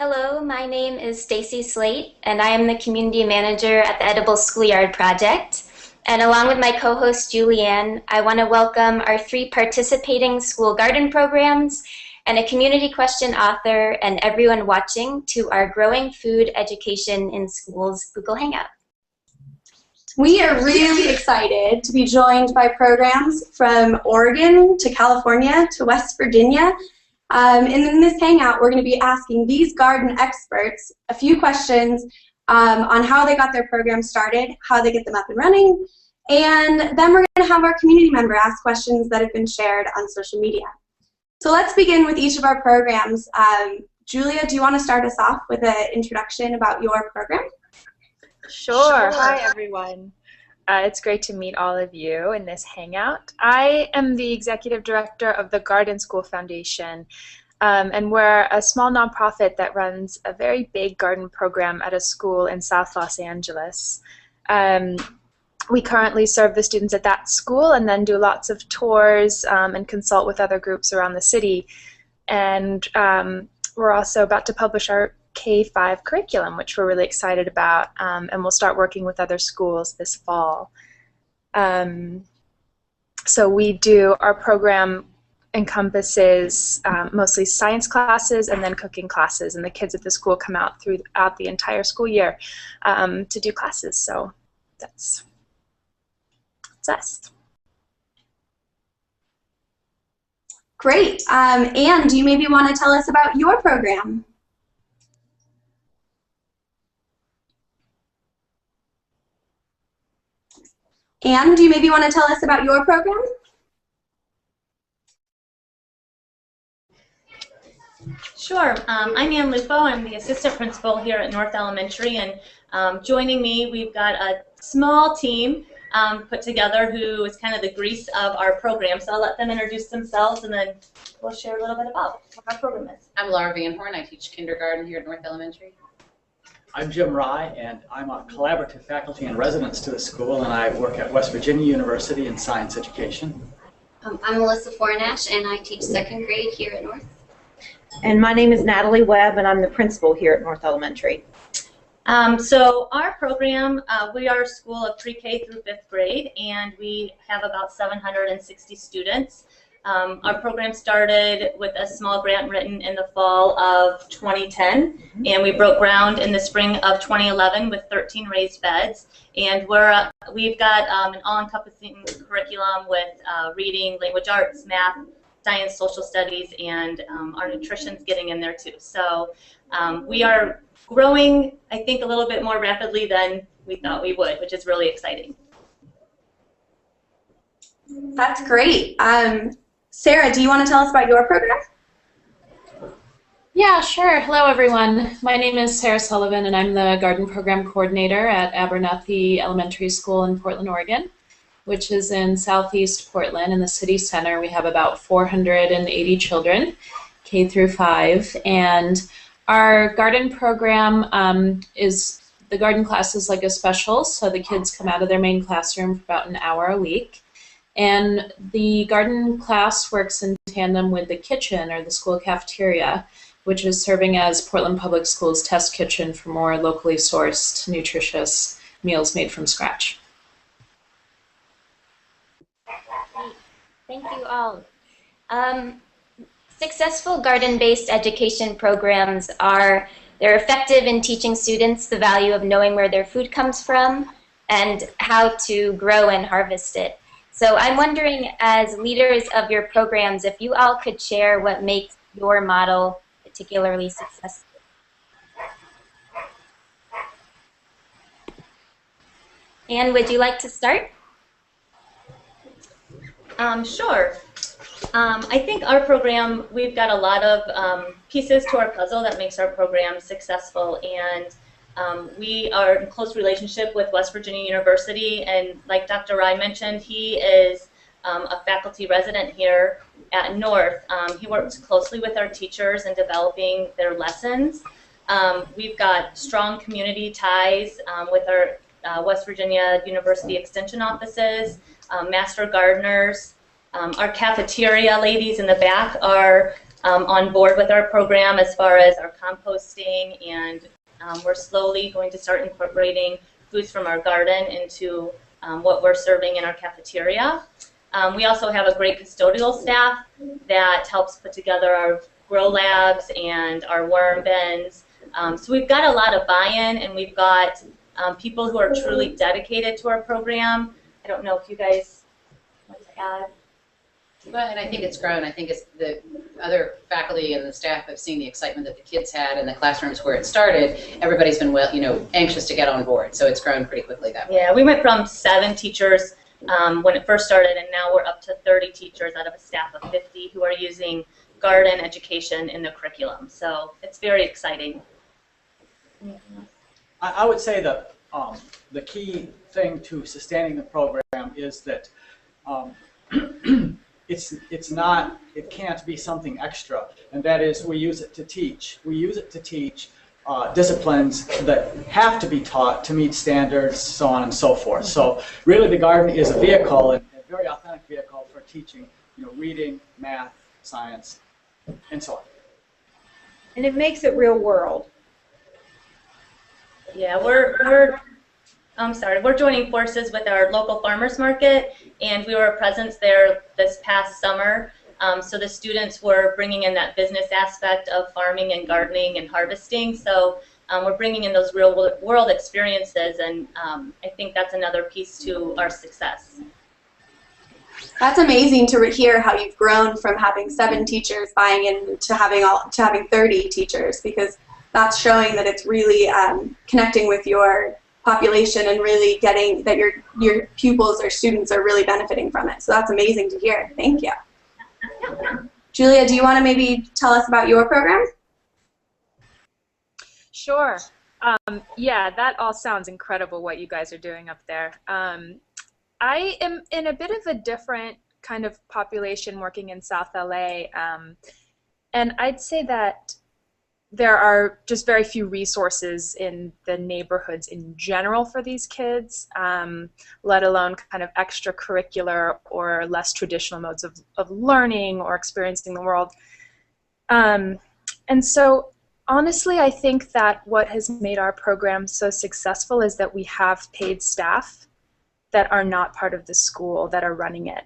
Hello, my name is Stacy Slate, and I am the Community Manager at the Edible Schoolyard Project. And along with my co-host Julianne, I want to welcome our 3 participating school garden programs and a community question author and everyone watching to our Growing Food Education in Schools Google Hangout. We are really excited to be joined by programs from Oregon to California to West Virginia. And in this hangout, we're going to be asking these garden experts a few questions on how they got their program started, how they get them up and running, and then we're going to have our community member ask questions that have been shared on social media. So let's begin with each of our programs. Julia, do you want to start us off with an introduction about your program? Sure. Hi, everyone. It's great to meet all of you in this hangout. I am the executive director of the Garden School Foundation, and we're a small nonprofit that runs a very big garden program at a school in South Los Angeles. We currently serve the students at that school and then do lots of tours and consult with other groups around the city. And we're also about to publish our K-5 curriculum, which we're really excited about, and we'll start working with other schools this fall. So our program encompasses mostly science classes and then cooking classes, and the kids at the school come out throughout the entire school year to do classes. So that's us. Great. Anne, do you maybe want to tell us about your program? Anne, do you maybe want to tell us about your program? Sure. I'm Ann Lupo. I'm the assistant principal here at North Elementary, and joining me, we've got a small team put together who is kind of the grease of our program. So I'll let them introduce themselves, and then we'll share a little bit about what our program is. I'm Laura Van Horn. I teach kindergarten here at North Elementary. I'm Jim Rye, and I'm a collaborative faculty in residence to the school, and I work at West Virginia University in science education. I'm Melissa Fornash, and I teach 2nd grade here at North. And my name is Natalie Webb, and I'm the principal here at North Elementary. So our program, we are a school of pre-K through 5th grade, and we have about 760 students. Our program started with a small grant written in the fall of 2010, and we broke ground in the spring of 2011 with 13 raised beds. And we've got an all-encompassing curriculum with reading, language arts, math, science, social studies, and our nutrition's getting in there too. So we are growing, I think, a little bit more rapidly than we thought we would, which is really exciting. That's great. Sarah, do you want to tell us about your program? Yeah, sure. Hello, everyone. My name is Sarah Sullivan, and I'm the Garden Program Coordinator at Abernathy Elementary School in Portland, Oregon, which is in southeast Portland in the city center. We have about 480 children, K through 5, and our garden program is the garden class is like a special, so the kids come out of their main classroom for about an hour a week. And the garden class works in tandem with the kitchen, or the school cafeteria, which is serving as Portland Public Schools' test kitchen for more locally sourced, nutritious meals made from scratch. Thank you all. Successful garden-based education programs they're effective in teaching students the value of knowing where their food comes from and how to grow and harvest it. So I'm wondering, as leaders of your programs, if you all could share what makes your model particularly successful. Anne, would you like to start? Sure. I think our program, we've got a lot of pieces to our puzzle that makes our program successful, and we are in close relationship with West Virginia University, and like Dr. Rye mentioned, he is a faculty resident here at North. He works closely with our teachers in developing their lessons. We've got strong community ties with our West Virginia University Extension offices, master gardeners. Our cafeteria ladies in the back are on board with our program as far as our composting, and we're slowly going to start incorporating foods from our garden into what we're serving in our cafeteria. We also have a great custodial staff that helps put together our grow labs and our worm bins. So we've got a lot of buy-in, and we've got people who are truly dedicated to our program. I don't know if you guys want to add. Well, and I think it's grown. I think it's the other faculty and the staff have seen the excitement that the kids had in the classrooms where it started. Everybody's been anxious to get on board, so it's grown pretty quickly that way. Yeah, we went from 7 teachers when it first started, and now we're up to 30 teachers out of a staff of 50 who are using garden education in the curriculum. So it's very exciting. I would say that the key thing to sustaining the program is that it can't be something extra, and that is we use it to teach. We use it to teach disciplines that have to be taught to meet standards, so on and so forth. So really the garden is a vehicle, and a very authentic vehicle for teaching, reading, math, science, and so on. And it makes it real world. Yeah, we're joining forces with our local farmers market, and we were a presence there this past summer. So the students were bringing in that business aspect of farming and gardening and harvesting. So we're bringing in those real world experiences, and I think that's another piece to our success. That's amazing to hear how you've grown from having 7 teachers buying in to having 30 teachers, because that's showing that it's really connecting with your population and really getting that your pupils or students are really benefiting from it. So that's amazing to hear. Thank you. Julia, do you want to maybe tell us about your program? Sure. Yeah, that all sounds incredible what you guys are doing up there. I am in a bit of a different kind of population working in South LA, and I'd say that there are just very few resources in the neighborhoods in general for these kids, let alone kind of extracurricular or less traditional modes of learning or experiencing the world. And so honestly, I think that what has made our program so successful is that we have paid staff that are not part of the school that are running it.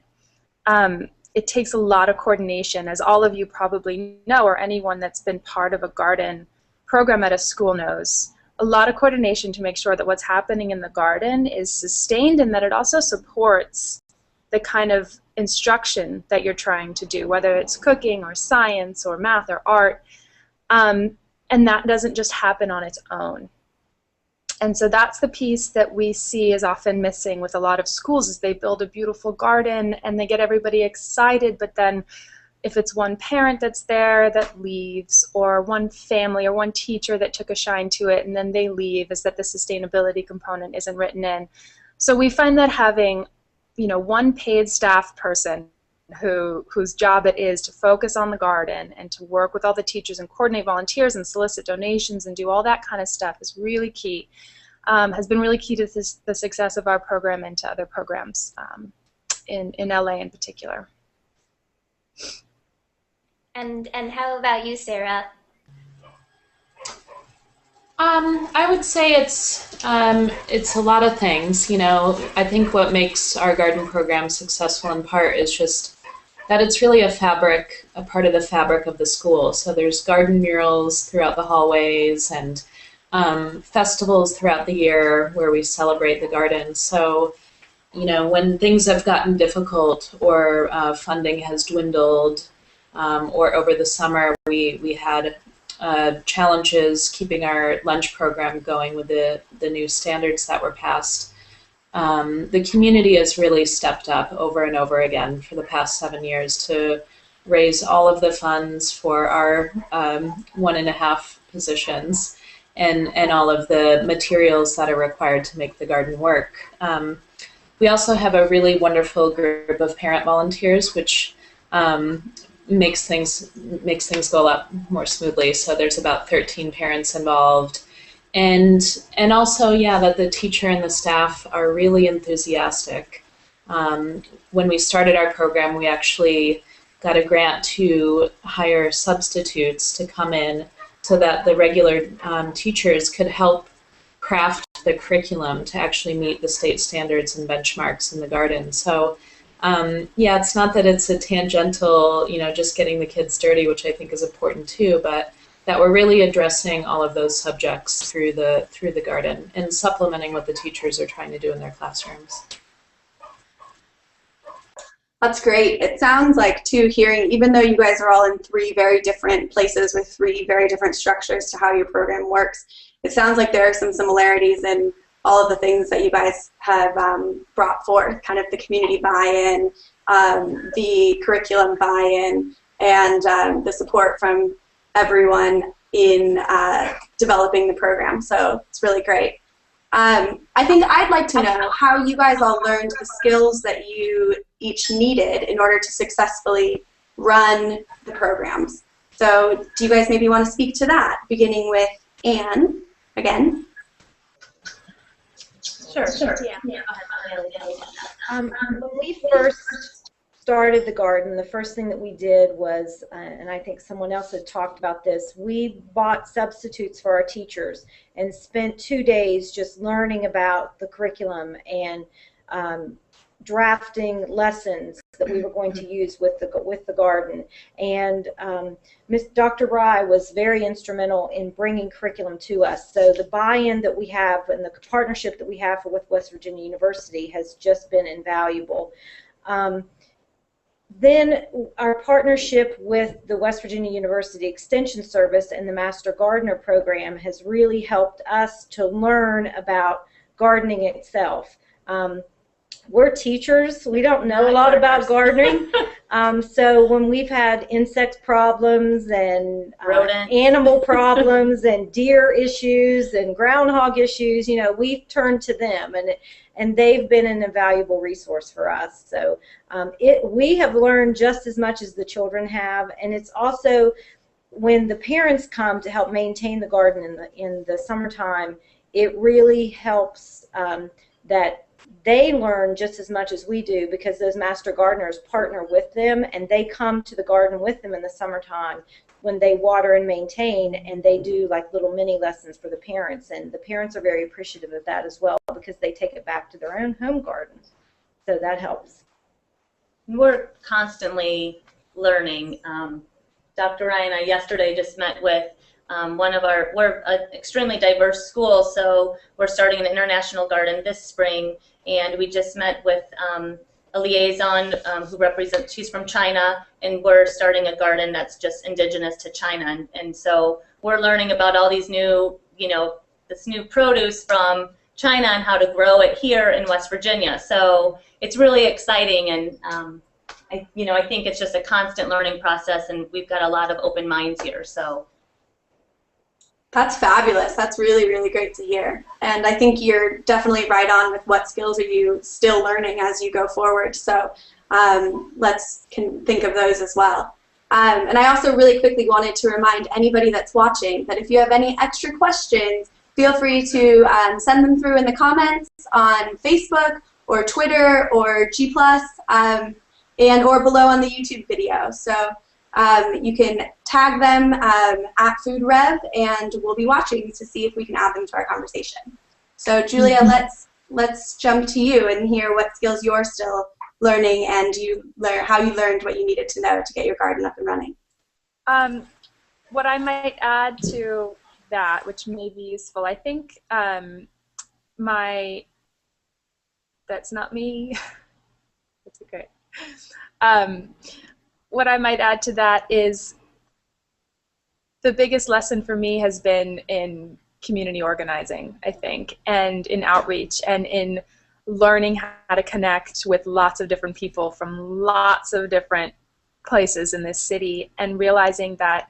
It takes a lot of coordination, as all of you probably know, or anyone that's been part of a garden program at a school knows. A lot of coordination to make sure that what's happening in the garden is sustained and that it also supports the kind of instruction that you're trying to do, whether it's cooking or science or math or art, and that doesn't just happen on its own. And so that's the piece that we see is often missing with a lot of schools, is they build a beautiful garden and they get everybody excited, but then if it's one parent that's there that leaves, or one family or one teacher that took a shine to it and then they leave, is that the sustainability component isn't written in. So we find that having, one paid staff person whose job it is to focus on the garden and to work with all the teachers and coordinate volunteers and solicit donations and do all that kind of stuff is really key, has been really key to the success of our program and to other programs in LA in particular. And how about you, Sarah? I would say it's a lot of things. I think what makes our garden program successful in part is just that it's really a part of the fabric of the school. So there's garden murals throughout the hallways and festivals throughout the year where we celebrate the garden. So, when things have gotten difficult or funding has dwindled, or over the summer we had challenges keeping our lunch program going with the new standards that were passed. The community has really stepped up over and over again for the past 7 years to raise all of the funds for our 1.5 positions and all of the materials that are required to make the garden work. We also have a really wonderful group of parent volunteers, which makes things go a lot more smoothly. So there's about 13 parents involved. And also, that the teacher and the staff are really enthusiastic. When we started our program, we actually got a grant to hire substitutes to come in so that the regular teachers could help craft the curriculum to actually meet the state standards and benchmarks in the garden. So yeah, it's not that it's a tangential, just getting the kids dirty, which I think is important too, but that we're really addressing all of those subjects through the garden and supplementing what the teachers are trying to do in their classrooms. That's great. It sounds like, too, hearing, even though you guys are all in 3 very different places with 3 very different structures to how your program works, it sounds like there are some similarities in all of the things that you guys have brought forth, kind of the community buy-in, the curriculum buy-in, and the support from everyone in developing the program. So it's really great. I think I'd like to know how you guys all learned the skills that you each needed in order to successfully run the programs. So do you guys maybe want to speak to that, beginning with Anne again? Sure. Yeah. When we first started the garden, the first thing that we did was, and I think someone else had talked about this, we bought substitutes for our teachers and spent 2 days just learning about the curriculum and drafting lessons that we were going to use with the garden. And Dr. Rye was very instrumental in bringing curriculum to us. So the buy-in that we have and the partnership that we have with West Virginia University has just been invaluable. Then our partnership with the West Virginia University Extension Service and the Master Gardener program has really helped us to learn about gardening itself. We're teachers. We don't know a lot about gardening. So when we've had insect problems and animal problems and deer issues and groundhog issues, we've turned to them, and they've been an invaluable resource for us. So we have learned just as much as the children have, and it's also when the parents come to help maintain the garden in the summertime, it really helps that they learn just as much as we do, because those master gardeners partner with them and they come to the garden with them in the summertime when they water and maintain, and they do like little mini lessons for the parents, and the parents are very appreciative of that as well because they take it back to their own home gardens. So that helps. We're constantly learning. Dr. Ryan and I yesterday just met with we're an extremely diverse school, so we're starting an international garden this spring, and we just met with a liaison who represents, she's from China, and we're starting a garden that's just indigenous to China, and so we're learning about all these new, this new produce from China and how to grow it here in West Virginia. So it's really exciting, and I think it's just a constant learning process, and we've got a lot of open minds here. So. That's fabulous. That's really, really great to hear. And I think you're definitely right on with what skills are you still learning as you go forward. So let's think of those as well. And I also really quickly wanted to remind anybody that's watching that if you have any extra questions, feel free to send them through in the comments on Facebook or Twitter or G+, and or below on the YouTube video. So you can tag them at FoodRev, and we'll be watching to see if we can add them to our conversation. So Julia, let's jump to you and hear what skills you're still learning, and how you learned what you needed to know to get your garden up and running. What I might add to that, which may be useful, I think that's not me. That's okay. What I might add to that is the biggest lesson for me has been in community organizing, I think, and in outreach, and in learning how to connect with lots of different people from lots of different places in this city, and realizing that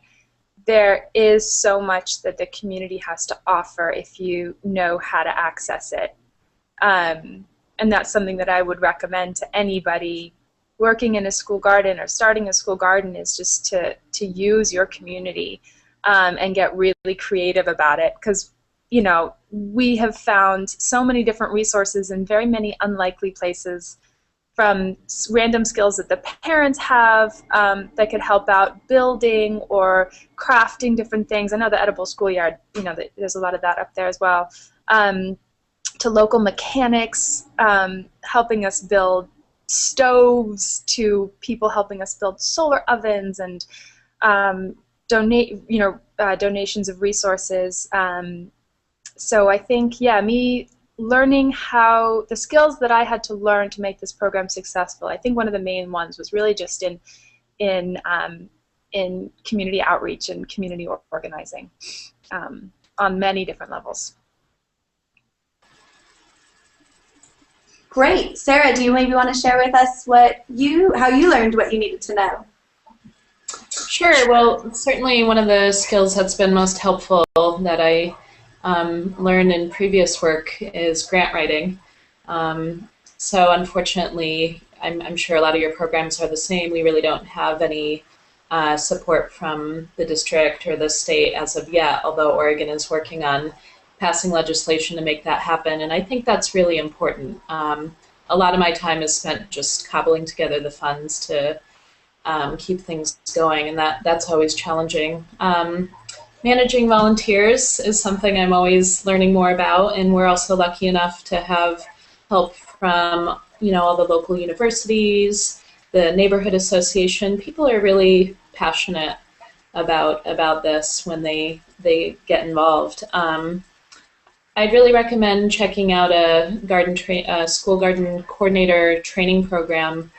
there is so much that the community has to offer if you know how to access it. And that's something that I would recommend to anybody working in a school garden or starting a school garden, is just to use your community and get really creative about it, because we have found so many different resources in very many unlikely places random skills that the parents have that could help out building or crafting different things. I know the Edible Schoolyard, there's a lot of that up there as well. To local mechanics, helping us build stoves, to people helping us build solar ovens, and donations of resources. So I think, me learning how the skills that I had to learn to make this program successful. I think one of the main ones was really just in community outreach and community organizing on many different levels. Great. Sarah, do you maybe want to share with us how you learned what you needed to know? Sure. Well, certainly one of the skills that's been most helpful that I learned in previous work is grant writing. So unfortunately, I'm sure a lot of your programs are the same. We really don't have any support from the district or the state as of yet, although Oregon is working on passing legislation to make that happen, and I think that's really important. A lot of my time is spent just cobbling together the funds to keep things going, and that's always challenging. Managing volunteers is something I'm always learning more about, and we're also lucky enough to have help from all the local universities, the neighborhood association. People are really passionate about this when they get involved. I'd really recommend checking out a school garden coordinator training program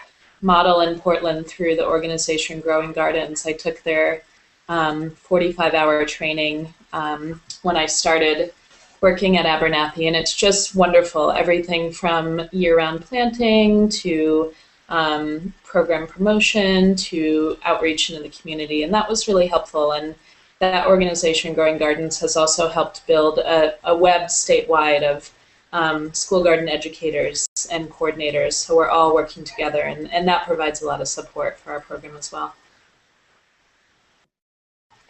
model in Portland through the organization Growing Gardens. I took their 45-hour training when I started working at Abernathy, and it's just wonderful. Everything from year-round planting to program promotion to outreach into the community, and that was really helpful. And that organization, Growing Gardens, has also helped build a web statewide of school garden educators and coordinators, so we're all working together, and that provides a lot of support for our program as well.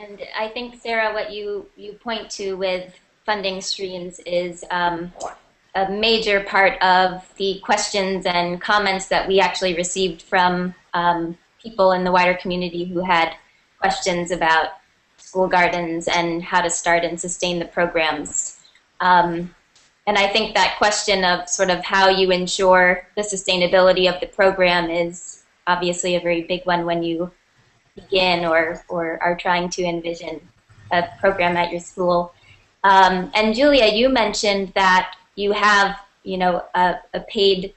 And I think, Sarah, what you point to with funding streams is a major part of the questions and comments that we actually received from people in the wider community who had questions about school gardens and how to start and sustain the programs. And I think that question of sort of how you ensure the sustainability of the program is obviously a very big one when you begin or are trying to envision a program at your school. And Julia, you mentioned that you have, a paid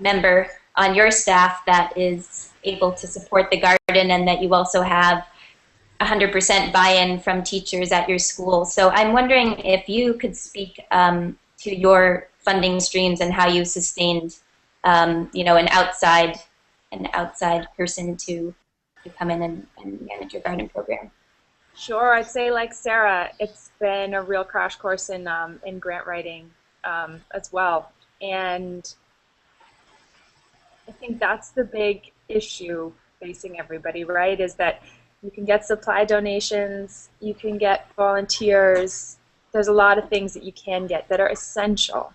member on your staff that is able to support the garden, and that you also have 100% buy-in from teachers at your school. So I'm wondering if you could speak to your funding streams and how you sustained, an outside person to come in and manage your garden program. Sure, I'd say like Sarah, it's been a real crash course in grant writing as well, and I think that's the big issue facing everybody, right? Is that you can get supply donations, you can get volunteers. There's a lot of things that you can get that are essential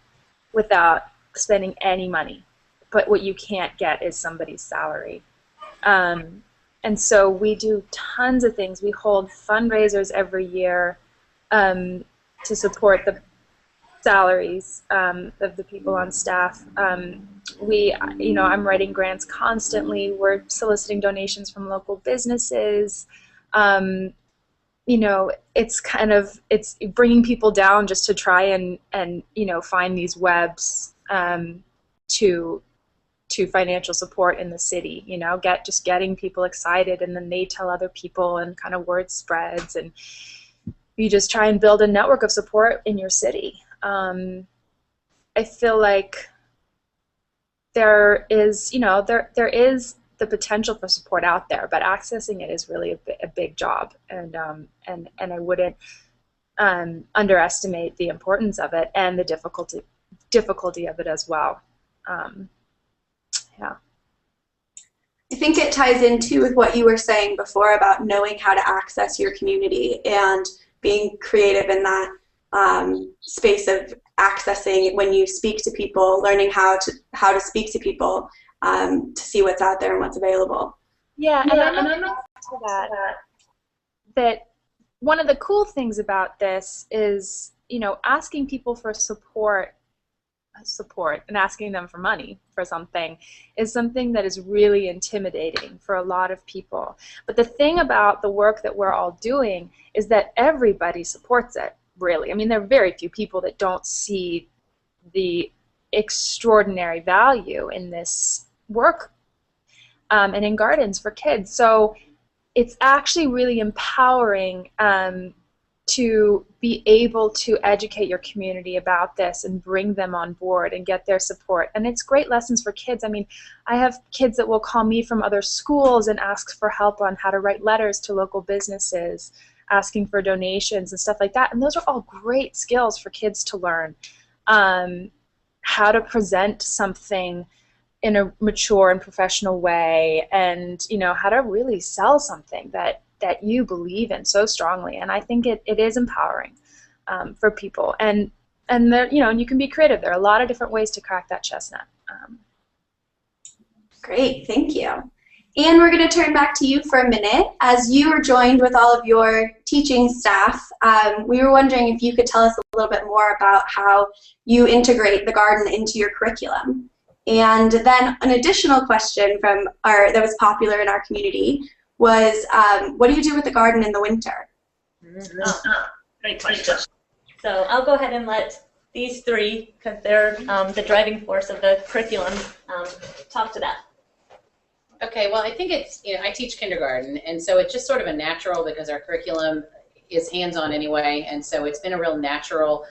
without spending any money. But what you can't get is somebody's salary. And so we do tons of things. We hold fundraisers every year to support the salaries of the people on staff. I'm writing grants constantly. We're soliciting donations from local businesses. It's bringing people down just to try and find these webs to financial support in the city. Getting people excited, and then they tell other people, and kind of word spreads, and you just try and build a network of support in your city. I feel like there is the potential for support out there, but accessing it is really a big job, and I wouldn't underestimate the importance of it and the difficulty of it as well. Yeah. I think it ties into with what you were saying before about knowing how to access your community and being creative in that space of accessing when you speak to people, learning how to speak to people, to see what's out there and what's available. Yeah, and I'm not to that one of the cool things about this is, you know, asking people for support and asking them for money for something is something that is really intimidating for a lot of people. But the thing about the work that we're all doing is that everybody supports it, really. I mean, there are very few people that don't see the extraordinary value in this work and in gardens for kids. So it's actually really empowering to be able to educate your community about this and bring them on board and get their support. And it's great lessons for kids. I mean, I have kids that will call me from other schools and ask for help on how to write letters to local businesses, asking for donations and stuff like that. And those are all great skills for kids to learn. How to present something in a mature and professional way, and, you know, how to really sell something that you believe in so strongly. And I think it is empowering for people. And there, you know, and you can be creative. There are a lot of different ways to crack that chestnut. Great, thank you. And we're going to turn back to you for a minute. As you are joined with all of your teaching staff, we were wondering if you could tell us a little bit more about how you integrate the garden into your curriculum. And then an additional question that was popular in our community was, what do you do with the garden in the winter? Great question. So I'll go ahead and let these three, because they're the driving force of the curriculum, talk to that. Okay, well, I think it's, you know, I teach kindergarten, and so it's just sort of a natural, because our curriculum is hands-on anyway, and so it's been a real natural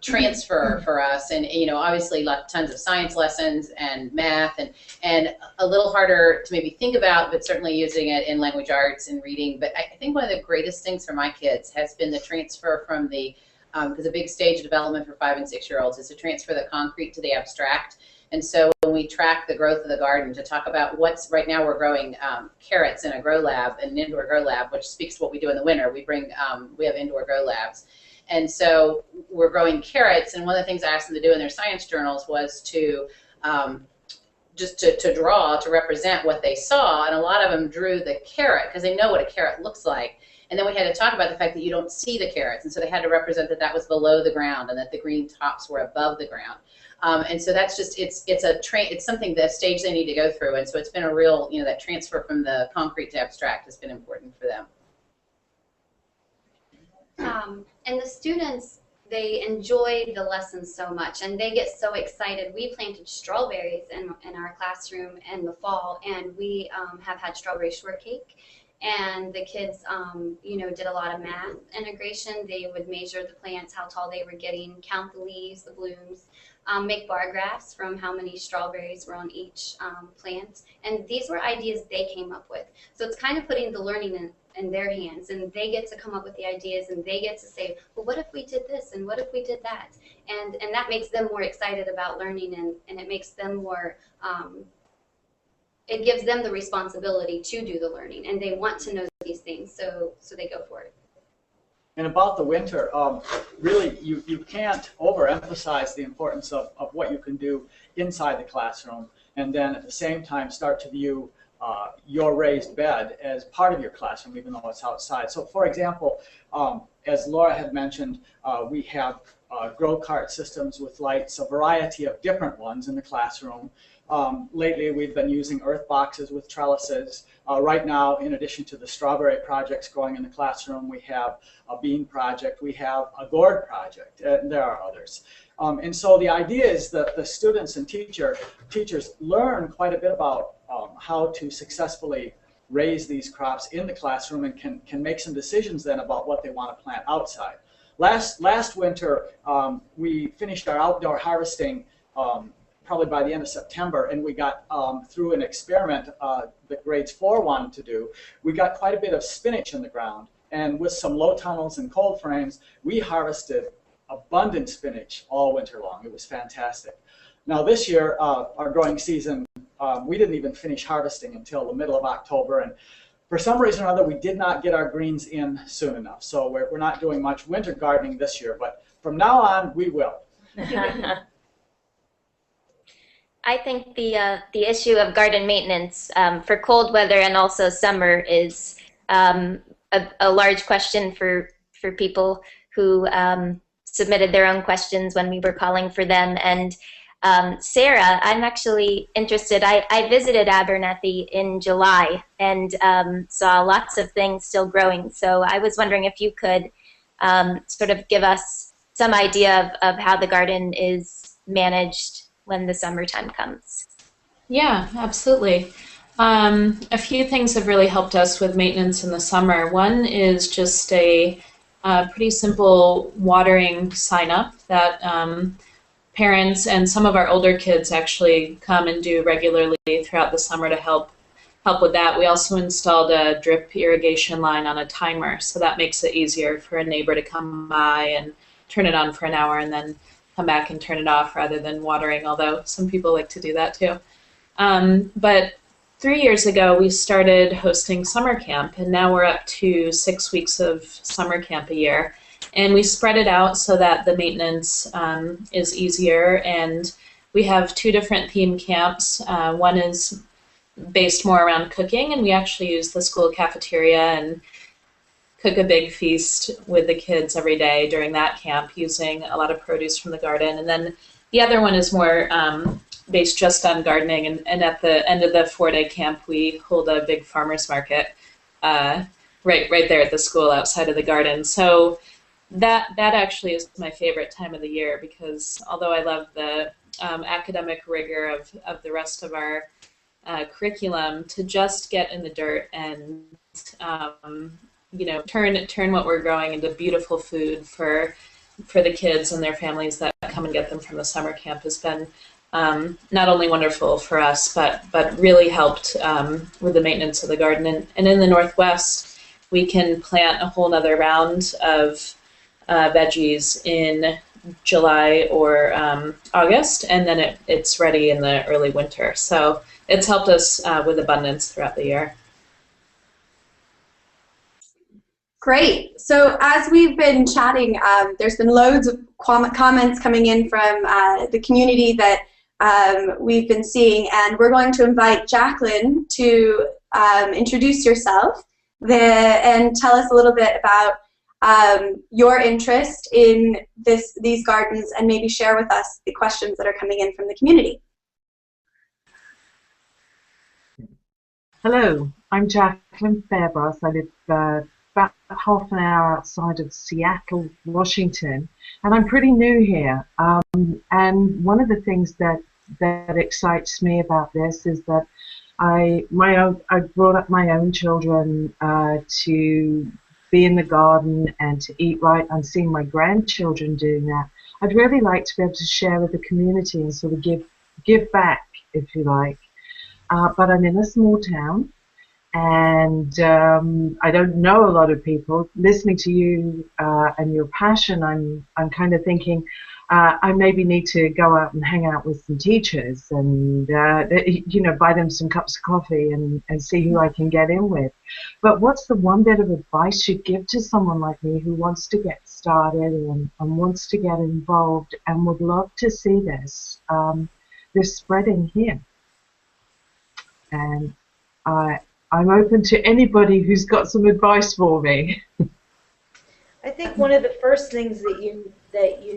transfer for us. And, you know, obviously tons of science lessons and math, and a little harder to maybe think about, but certainly using it in language arts and reading. But I think one of the greatest things for my kids has been the transfer from the, because a big stage of development for 5- and 6-year-olds is to transfer the concrete to the abstract. And so when we track the growth of the garden, to talk about what's, right now we're growing carrots in a grow lab, an indoor grow lab, which speaks to what we do in the winter. We have indoor grow labs. And so we're growing carrots, and one of the things I asked them to do in their science journals was to just to draw, to represent what they saw, and a lot of them drew the carrot because they know what a carrot looks like. And then we had to talk about the fact that you don't see the carrots, and so they had to represent that was below the ground and that the green tops were above the ground. And so that's just, it's something, the stage they need to go through, and so it's been a real, you know, that transfer from the concrete to abstract has been important for them. And the students, they enjoy the lessons so much, and they get so excited. We planted strawberries in our classroom in the fall, and we have had strawberry shortcake. And the kids, you know, did a lot of math integration. They would measure the plants, how tall they were getting, count the leaves, the blooms, make bar graphs from how many strawberries were on each plant. And these were ideas they came up with. So it's kind of putting the learning in their hands, and they get to come up with the ideas, and they get to say, well, what if we did this, and what if we did that? And that makes them more excited about learning, and it makes them more, it gives them the responsibility to do the learning, and they want to know these things, so they go for it. And about the winter, really, you can't overemphasize the importance of what you can do inside the classroom, and then at the same time start to view your raised bed as part of your classroom, even though it's outside. So, for example, as Laura had mentioned, we have grow cart systems with lights, a variety of different ones in the classroom. Lately, we've been using earth boxes with trellises. Right now, in addition to the strawberry projects growing in the classroom, we have a bean project, we have a gourd project, and there are others. And so the idea is that the students and teachers learn quite a bit about how to successfully raise these crops in the classroom, and can make some decisions then about what they want to plant outside. Last winter, we finished our outdoor harvesting probably by the end of September, and we got through an experiment that grades 4 wanted to do. We got quite a bit of spinach in the ground, and with some low tunnels and cold frames, we harvested abundant spinach all winter long. It was fantastic. Now this year, our growing season, we didn't even finish harvesting until the middle of October, and for some reason or other, we did not get our greens in soon enough. So we're not doing much winter gardening this year, but from now on, we will. I think the issue of garden maintenance for cold weather and also summer is a large question for people who submitted their own questions when we were calling for them. And Sarah, I'm actually interested. I visited Abernethy in July and saw lots of things still growing. So I was wondering if you could sort of give us some idea of how the garden is managed when the summertime comes. Yeah, absolutely. A few things have really helped us with maintenance in the summer. One is just a pretty simple watering sign up that parents and some of our older kids actually come and do regularly throughout the summer to help with that. We also installed a drip irrigation line on a timer, so that makes it easier for a neighbor to come by and turn it on for an hour and then come back and turn it off rather than watering, although some people like to do that too. But 3 years ago, we started hosting summer camp, and now we're up to 6 weeks of summer camp a year. And we spread it out so that the maintenance is easier, and we have 2 different theme camps. One is based more around cooking, and we actually use the school cafeteria and cook a big feast with the kids every day during that camp using a lot of produce from the garden. And then the other one is more based just on gardening, and at the end of the 4-day camp we hold a big farmers market right there at the school outside of the garden. So that actually is my favorite time of the year, because although I love the academic rigor of the rest of our curriculum, to just get in the dirt and turn what we're growing into beautiful food for the kids and their families that come and get them from the summer camp has been not only wonderful for us, but really helped with the maintenance of the garden. And in the Northwest, we can plant a whole nother round of veggies in July or August, and then it's ready in the early winter. So it's helped us with abundance throughout the year. Great. So as we've been chatting, there's been loads of comments coming in from the community that we've been seeing, and we're going to invite Jacqueline to introduce yourself and tell us a little bit about your interest in these gardens, and maybe share with us the questions that are coming in from the community. Hello, I'm Jacqueline Fairbrass. I live about half an hour outside of Seattle, Washington, and I'm pretty new here. And one of the things that excites me about this is that I brought up my own children to be in the garden and to eat right. I'm seeing my grandchildren doing that. I'd really like to be able to share with the community and sort of give back, if you like. But I'm in a small town, and I don't know a lot of people. Listening to you and your passion, I'm kind of thinking I maybe need to go out and hang out with some teachers and buy them some cups of coffee and see who I can get in with. But what's the one bit of advice you'd give to someone like me who wants to get started and wants to get involved and would love to see this spreading here? And I'm open to anybody who's got some advice for me. I think one of the first things that you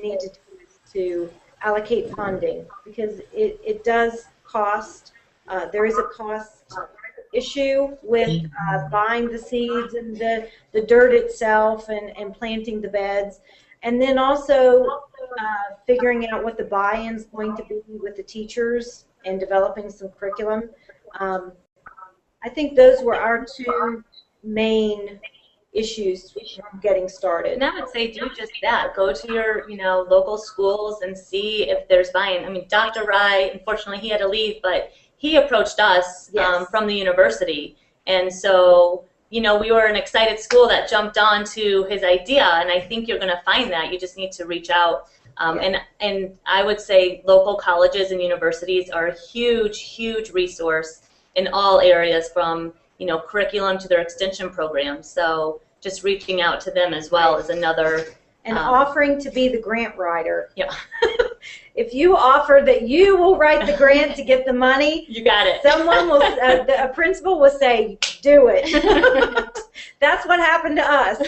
need to do is to allocate funding, because it does cost. There is a cost issue with buying the seeds and the dirt itself and planting the beds, and then also figuring out what the buy-in is going to be with the teachers and developing some curriculum. I think those were our 2 main issues getting started. And I would say do just that. Go to your local schools and see if there's buy-in. I mean, Dr. Rye, unfortunately, he had to leave, but he approached us from the university. And so, we were an excited school that jumped on to his idea, and I think you're going to find that. You just need to reach out. And I would say local colleges and universities are a huge, huge resource in all areas, from curriculum to their extension program. So just reaching out to them as well is another. And offering to be the grant writer. Yeah. If you offer that you will write the grant to get the money, you got it. Someone will, a principal will say, do it. That's what happened to us.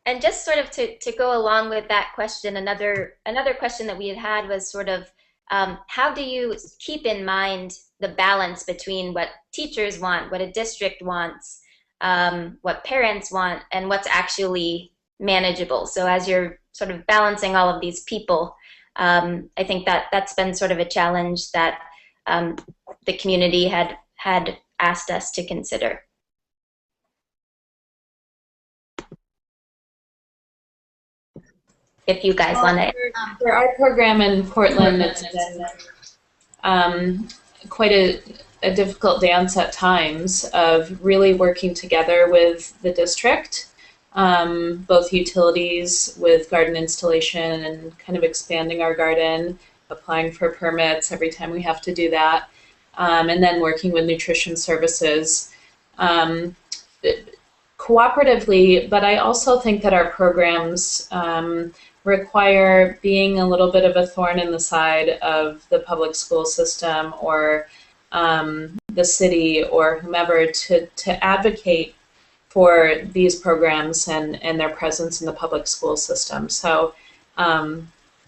And just sort of to go along with that question, another question that we had was sort of how do you keep in mind the balance between what teachers want, what a district wants, what parents want, and what's actually manageable. So as you're sort of balancing all of these people, I think that's been sort of a challenge that the community had asked us to consider. If you guys want to. For our program in Portland, it's been quite a difficult dance at times of really working together with the district, both utilities with garden installation and kind of expanding our garden, applying for permits every time we have to do that, and then working with nutrition services cooperatively. But I also think that our programs require being a little bit of a thorn in the side of the public school system or the city or whomever to advocate for these programs and their presence in the public school system. So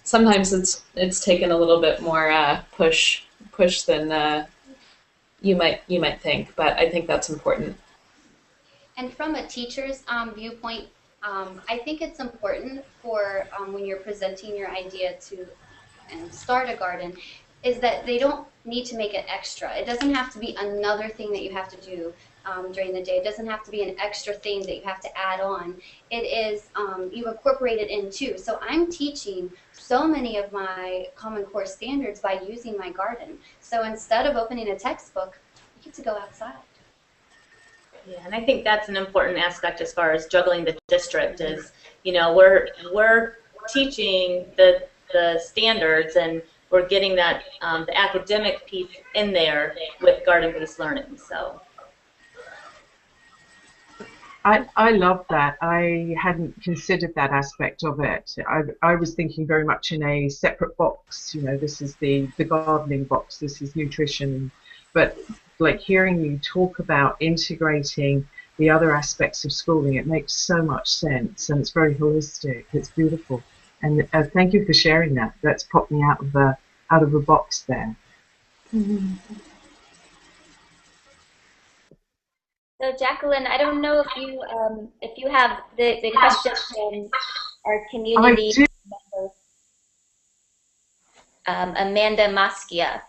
sometimes it's taken a little bit more push than you might think, but I think that's important. And from a teacher's viewpoint, I think it's important for when you're presenting your idea to start a garden, is that they don't need to make it extra. It doesn't have to be another thing that you have to do during the day. It doesn't have to be an extra thing that you have to add on. It is, you incorporate it in too. So I'm teaching so many of my Common Core standards by using my garden. So instead of opening a textbook, you get to go outside. Yeah, and I think that's an important aspect as far as juggling the district is, we're teaching the standards and we're getting that the academic piece in there with garden-based learning. So I love that. I hadn't considered that aspect of it. I was thinking very much in a separate box. This is the gardening box. This is nutrition, but like hearing you talk about integrating the other aspects of schooling, it makes so much sense, and it's very holistic. It's beautiful, and thank you for sharing that. That's popped me out of a box there. Mm-hmm. So Jacqueline, I don't know if you have the question from our community member, Amanda Moskia.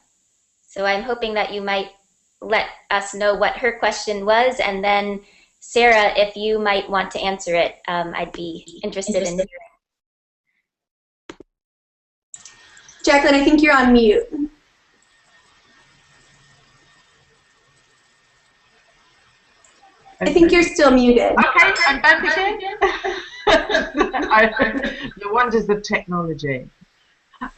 So I'm hoping that you might let us know what her question was, and then Sarah, if you might want to answer it, I'd be interested in hearing. Jacqueline, I think you're on mute. I think you're still muted. Okay, I'm back again. The wonders of technology.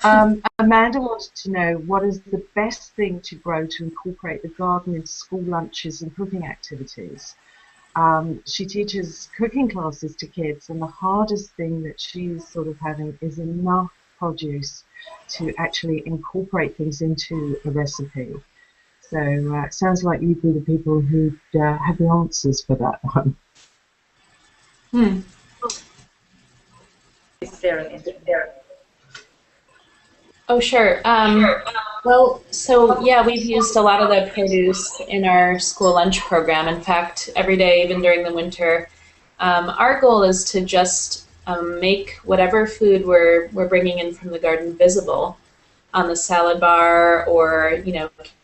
Amanda wanted to know what is the best thing to grow to incorporate the garden into school lunches and cooking activities. She teaches cooking classes to kids, and the hardest thing that she's sort of having is enough produce to actually incorporate things into a recipe. So it sounds like you'd be the people who'd have the answers for that one. Oh, sure. Well, so yeah, we've used a lot of the produce in our school lunch program. In fact, every day, even during the winter, our goal is to just make whatever food we're bringing in from the garden visible on the salad bar, or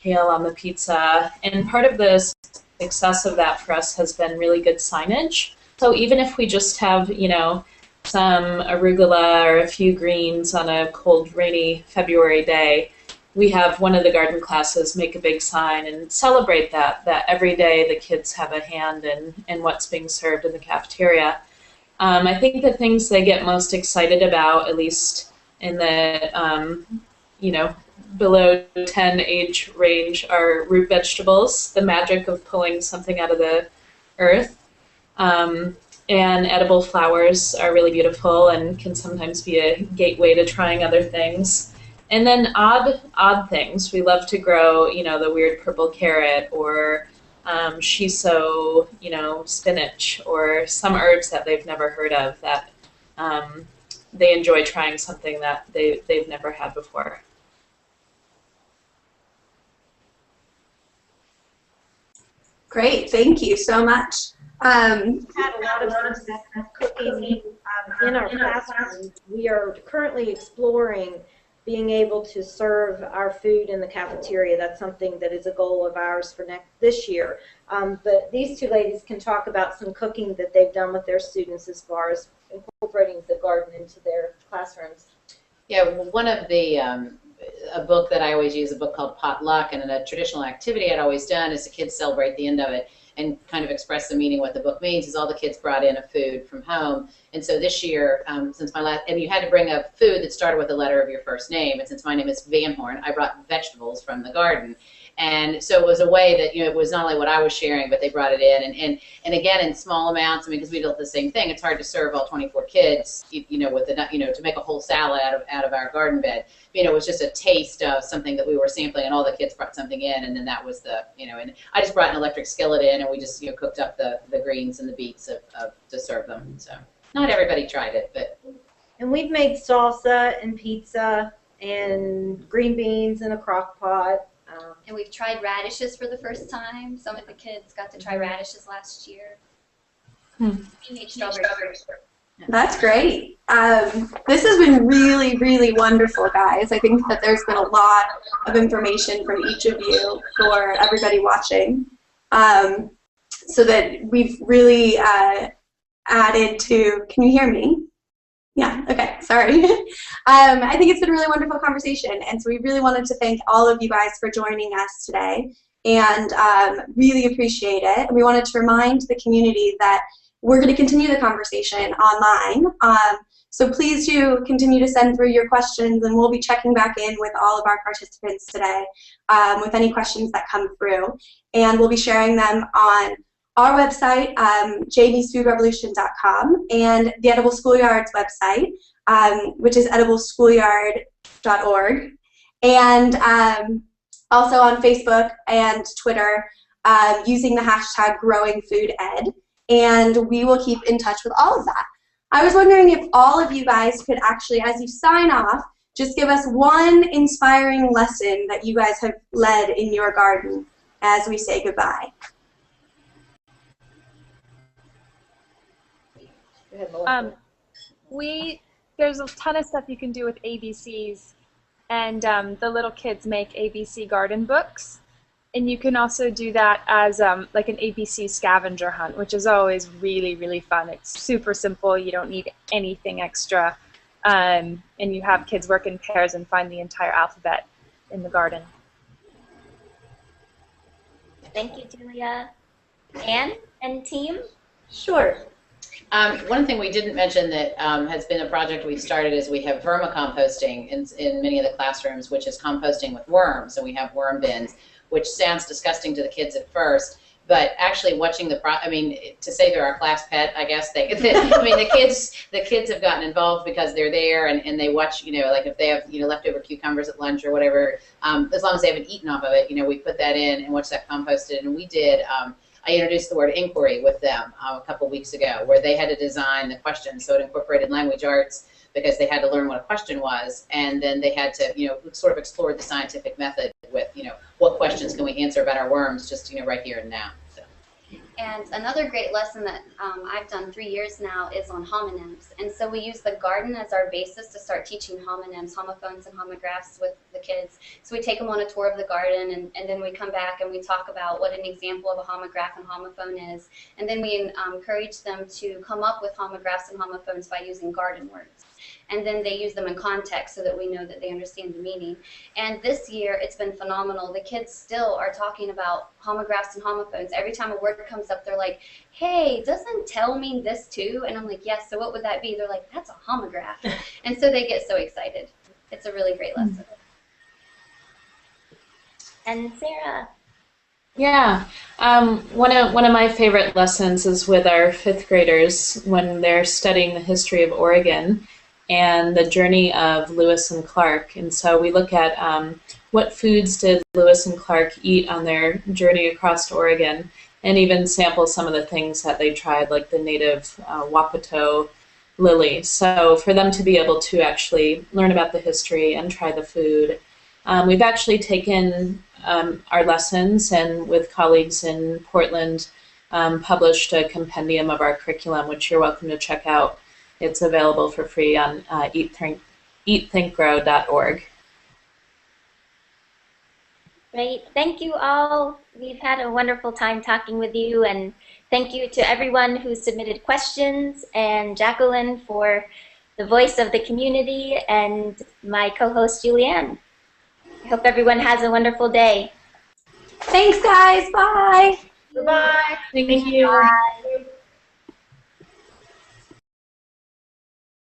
kale on the pizza. And part of the success of that for us has been really good signage. So even if we just have some arugula or a few greens on a cold, rainy February day, we have one of the garden classes make a big sign and celebrate that every day the kids have a hand in what's being served in the cafeteria. I think the things they get most excited about, at least in the below 10 age range are root vegetables, the magic of pulling something out of the earth. And edible flowers are really beautiful and can sometimes be a gateway to trying other things. And then odd things. We love to grow, the weird purple carrot or shiso, spinach, or some herbs that they've never heard of that they enjoy trying something that they've never had before. Great, thank you so much. We've had a lot of success cooking in our classrooms. We are currently exploring being able to serve our food in the cafeteria. That's something that is a goal of ours for this year. But these two ladies can talk about some cooking that they've done with their students as far as incorporating the garden into their classrooms. Yeah, well, one of the, a book that I always use, a book called Potluck, and a traditional activity I'd always done is the kids celebrate the end of it and kind of express the meaning, what the book means, is all the kids brought in a food from home. And so this year, since my last, and you had to bring a food that started with the letter of your first name, and since my name is Van Horn, I brought vegetables from the garden. And so it was a way that, it was not only what I was sharing, but they brought it in. And again, in small amounts, because we did the same thing, it's hard to serve all 24 kids, with the, to make a whole salad out of our garden bed. It was just a taste of something that we were sampling, and all the kids brought something in, and then that was the, and I just brought an electric skillet in, and we just, cooked up the greens and the beets to serve them. So not everybody tried it, but. And we've made salsa and pizza and green beans in a crock pot. And we've tried radishes for the first time. Some of the kids got to try radishes last year. We made strawberries. That's great. This has been really, really wonderful, guys. I think that there's been a lot of information from each of you for everybody watching, so that we've really added to, can you hear me? Yeah, okay, sorry. I think it's been a really wonderful conversation, and so we really wanted to thank all of you guys for joining us today, and really appreciate it. And we wanted to remind the community that we're going to continue the conversation online, so please do continue to send through your questions, and we'll be checking back in with all of our participants today with any questions that come through, and we'll be sharing them on our website, jamiesfoodrevolution.com, and the Edible Schoolyard's website, which is edibleschoolyard.org, and also on Facebook and Twitter using the hashtag #GrowingFoodEd, and we will keep in touch with all of that. I was wondering if all of you guys could actually, as you sign off, just give us one inspiring lesson that you guys have led in your garden as we say goodbye. There's a ton of stuff you can do with ABCs, and the little kids make ABC garden books, and you can also do that as like an ABC scavenger hunt, which is always really, really fun. It's super simple. You don't need anything extra, and you have kids work in pairs and find the entire alphabet in the garden. Thank you, Julia. Anne and team? Sure. One thing we didn't mention that has been a project we've started is we have vermicomposting in many of the classrooms, which is composting with worms. So we have worm bins, which sounds disgusting to the kids at first, but actually watching to say they're our class pet, I guess the kids have gotten involved because they're there and they watch, like if they have leftover cucumbers at lunch or whatever, as long as they haven't eaten off of it, we put that in and watch that composted. And we did. I introduced the word inquiry with them a couple weeks ago, where they had to design the question. So it incorporated language arts because they had to learn what a question was, and then they had to, sort of explore the scientific method with, what questions can we answer about our worms just, right here and now. So. And another great lesson that I've done 3 years now is on homonyms. And so we use the garden as our basis to start teaching homonyms, homophones, and homographs with the kids. So we take them on a tour of the garden, and then we come back and we talk about what an example of a homograph and homophone is. And then we encourage them to come up with homographs and homophones by using garden words. And then they use them in context so that we know that they understand the meaning. And this year, it's been phenomenal. The kids still are talking about homographs and homophones. Every time a word comes up, they're like, hey, doesn't tell mean this too? And I'm like, yes, so what would that be? They're like, that's a homograph. And so they get so excited. It's a really great lesson. And Sarah. Yeah, one of my favorite lessons is with our fifth graders when they're studying the history of Oregon and the journey of Lewis and Clark. And so we look at what foods did Lewis and Clark eat on their journey across Oregon, and even sample some of the things that they tried, like the native Wapato lily. So for them to be able to actually learn about the history and try the food. We've actually taken our lessons and with colleagues in Portland published a compendium of our curriculum, which you're welcome to check out. It's available for free on eatthinkgrow.org. Great. Thank you all. We've had a wonderful time talking with you, and thank you to everyone who submitted questions, and Jacqueline for the voice of the community, and my co-host Julianne. I hope everyone has a wonderful day. Thanks, guys. Bye. Bye-bye. Thank you. Bye.